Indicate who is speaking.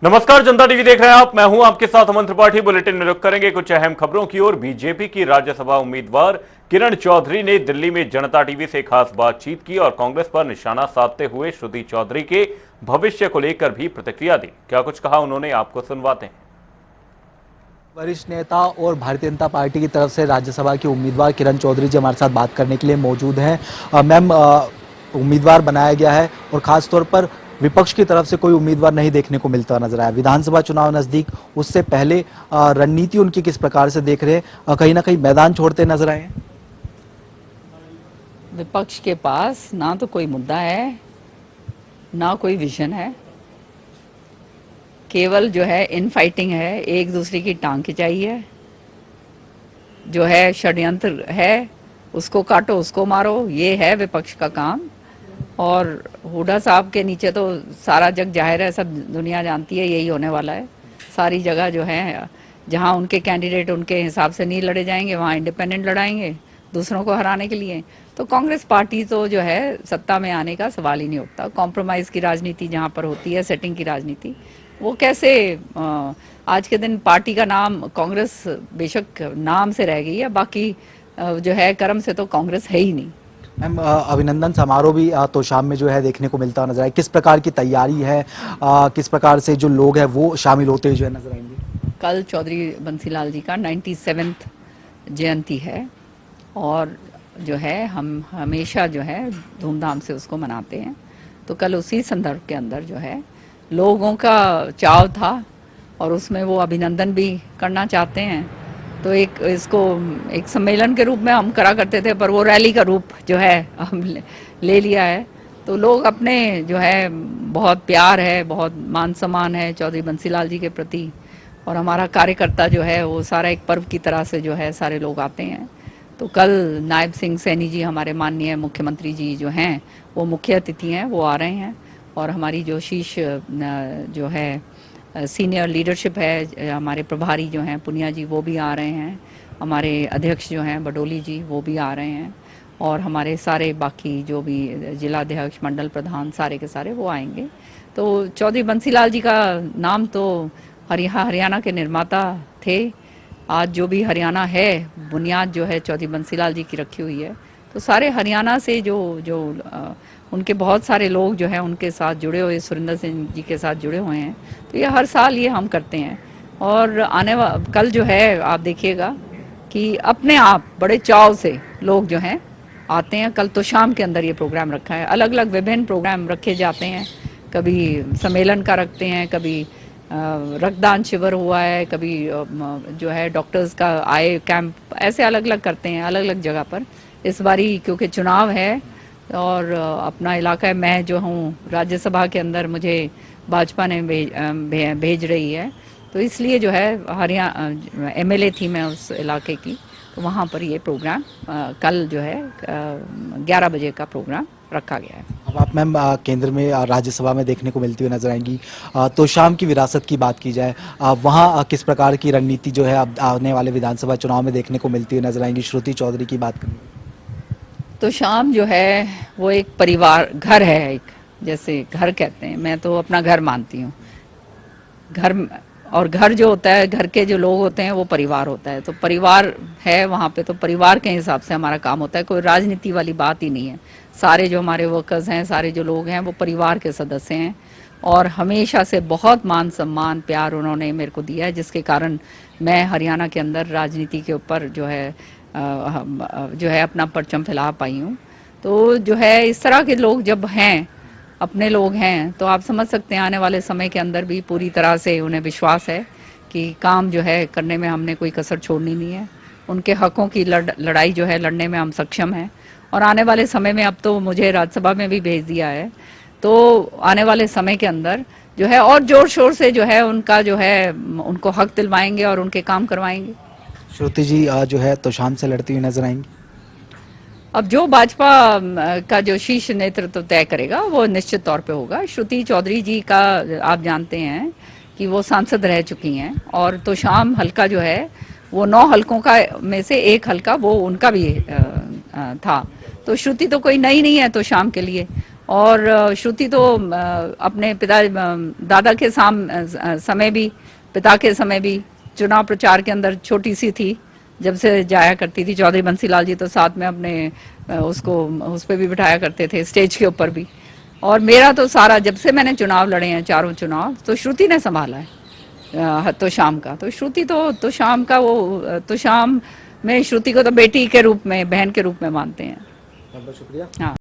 Speaker 1: नमस्कार, जनता टीवी देख रहे हैं आप। मैं हूं आपके साथ अमन त्रिपाठी। बुलेटिन में रुक करेंगे कुछ अहम खबरों की ओर। बीजेपी की राज्यसभा उम्मीदवार किरण चौधरी ने दिल्ली में जनता टीवी से खास बातचीत की और कांग्रेस पर निशाना साधते हुए श्रुति चौधरी के भविष्य को लेकर भी प्रतिक्रिया दी। क्या कुछ कहा उन्होंने, आपको सुनवाते हैं।
Speaker 2: वरिष्ठ नेता और भारतीय जनता पार्टी की तरफ से राज्यसभा की उम्मीदवार किरण चौधरी जी हमारे साथ बात करने के लिए मौजूद हैं। मैम, उम्मीदवार बनाया गया है और खास तौर पर विपक्ष की तरफ से कोई उम्मीदवार नहीं देखने को मिलता नजर आया। विधानसभा चुनाव नजदीक, उससे पहले रणनीति उनकी किस प्रकार से देख रहे हैं? कहीं ना कहीं मैदान छोड़ते नजर आए हैं।
Speaker 3: विपक्ष के पास ना तो कोई मुद्दा है, ना कोई विजन है। केवल जो है इन फाइटिंग है, एक दूसरे की टांग खिंचाई है। जो है षड्यंत्र है, उसको काटो उसको मारो, ये है विपक्ष का काम। और हुड्डा साहब के नीचे तो सारा जग जाहिर है, सब दुनिया जानती है यही होने वाला है। सारी जगह जो है, जहाँ उनके कैंडिडेट उनके हिसाब से नहीं लड़े जाएंगे, वहाँ इंडिपेंडेंट लड़ाएंगे दूसरों को हराने के लिए। तो कांग्रेस पार्टी तो जो है सत्ता में आने का सवाल ही नहीं उठता। कॉम्प्रोमाइज़ की राजनीति जहाँ पर होती है, सेटिंग की राजनीति, वो कैसे आज के दिन पार्टी का नाम कांग्रेस बेशक नाम से रह गई है, बाकी जो है कर्म से तो कांग्रेस है ही नहीं।
Speaker 2: मैम, अभिनंदन समारोह भी तो शाम में जो है देखने को मिलता नजर आए। किस प्रकार की तैयारी है, किस प्रकार से जो लोग हैं वो शामिल होते हुए नजर आएंगे?
Speaker 3: कल चौधरी बंसीलाल जी का 97th जयंती है और जो है हम हमेशा जो है धूमधाम से उसको मनाते हैं। तो कल उसी संदर्भ के अंदर जो है लोगों का चाव था और उसमें वो अभिनंदन भी करना चाहते हैं। तो इसको एक सम्मेलन के रूप में हम करा करते थे, पर वो रैली का रूप जो है हम ले लिया है। तो लोग अपने जो है बहुत प्यार है, बहुत मान सम्मान है चौधरी बंसीलाल जी के प्रति, और हमारा कार्यकर्ता जो है वो सारा एक पर्व की तरह से जो है सारे लोग आते हैं। तो कल नायब सिंह सैनी जी, हमारे माननीय मुख्यमंत्री जी जो हैं, वो मुख्य अतिथि हैं, वो आ रहे हैं। और हमारी जो शीर्ष जो है सीनियर लीडरशिप है, हमारे प्रभारी जो हैं पुनिया जी, वो भी आ रहे हैं। हमारे अध्यक्ष जो हैं बडोली जी, वो भी आ रहे हैं। और हमारे सारे बाकी जो भी जिलाध्यक्ष, मंडल प्रधान, सारे के सारे वो आएंगे। तो चौधरी बंसीलाल जी का नाम तो हरियाणा के निर्माता थे। आज जो भी हरियाणा है, बुनियाद जो है चौधरी बंसीलाल जी की रखी हुई है। तो सारे हरियाणा से जो जो उनके बहुत सारे लोग जो हैं उनके साथ जुड़े हुए, सुरेंद्र सिंह जी के साथ जुड़े हुए हैं। तो ये हर साल ये हम करते हैं। और कल जो है आप देखिएगा कि अपने आप बड़े चाव से लोग जो हैं आते हैं। कल तो शाम के अंदर ये प्रोग्राम रखा है, अलग अलग विभिन्न प्रोग्राम रखे जाते हैं। कभी सम्मेलन का रखते हैं, कभी रक्तदान शिविर हुआ है, कभी जो है डॉक्टर्स का आए कैंप, ऐसे अलग अलग करते हैं अलग अलग जगह पर। इस बारी क्योंकि चुनाव है और अपना इलाका है, मैं जो हूँ राज्यसभा के अंदर मुझे भाजपा ने भेज रही है, तो इसलिए जो है हरियाणा एमएलए थी मैं उस इलाके की। तो वहाँ पर ये प्रोग्राम कल जो है 11 बजे का प्रोग्राम रखा गया है।
Speaker 2: अब आप मैम केंद्र में राज्यसभा में देखने को मिलती हुई नजर आएंगी। तो शाम की विरासत की बात की जाए, वहाँ किस प्रकार की रणनीति जो है अब आने वाले विधानसभा चुनाव में देखने को मिलती हुई नजर आएंगी? श्रुति चौधरी की बात करें
Speaker 3: तो शाम जो है वो एक परिवार घर है, एक जैसे घर कहते हैं, मैं तो अपना घर मानती हूँ घर। और घर जो होता है, घर के जो लोग होते हैं वो परिवार होता है। तो परिवार है वहाँ पे, तो परिवार के हिसाब से हमारा काम होता है। कोई राजनीति वाली बात ही नहीं है। सारे जो हमारे वर्कर्स हैं, सारे जो लोग हैं, वो परिवार के सदस्य हैं। और हमेशा से बहुत मान सम्मान प्यार उन्होंने मेरे को दिया है, जिसके कारण मैं हरियाणा के अंदर राजनीति के ऊपर जो है अपना परचम फैला पाई हूँ। तो जो है इस तरह के लोग जब हैं, अपने लोग हैं, तो आप समझ सकते हैं आने वाले समय के अंदर भी पूरी तरह से उन्हें विश्वास है कि काम जो है करने में हमने कोई कसर छोड़नी नहीं है। उनके हकों की लड़ाई जो है लड़ने में हम सक्षम हैं। और आने वाले समय में, अब तो मुझे राज्यसभा में भी भेज दिया है, तो आने वाले समय के अंदर जो है और जोर शोर से जो है उनका जो है उनको हक दिलवाएंगे और उनके काम करवाएंगे।
Speaker 2: श्रुति जी जो है तो शाम से लड़ती हुई नजर आएंगी।
Speaker 3: अब जो भाजपा का जो शीर्ष नेतृत्व तय करेगा वो निश्चित तौर पे होगा। श्रुति चौधरी जी का आप जानते हैं कि वो सांसद रह चुकी हैं, और तो शाम हल्का जो है वो 9 हल्कों का में से एक हल्का वो उनका भी था। तो श्रुति तो कोई नई नहीं है तो शाम के लिए, और श्रुति तो अपने पिता दादा के समय भी, पिता के समय भी चुनाव प्रचार के अंदर छोटी सी थी, जब से जाया करती थी। चौधरी बंसीलाल जी तो साथ में अपने उसको उस पर भी बिठाया करते थे, स्टेज के ऊपर भी। और मेरा तो सारा, जब से मैंने चुनाव लड़े हैं, चारों चुनाव, तो श्रुति ने संभाला है तो शाम का। तो श्रुति तो शाम का, वो तो शाम में श्रुति को तो बेटी के रूप में, बहन के रूप में मानते हैं।
Speaker 2: बहुत शुक्रिया।
Speaker 3: हाँ।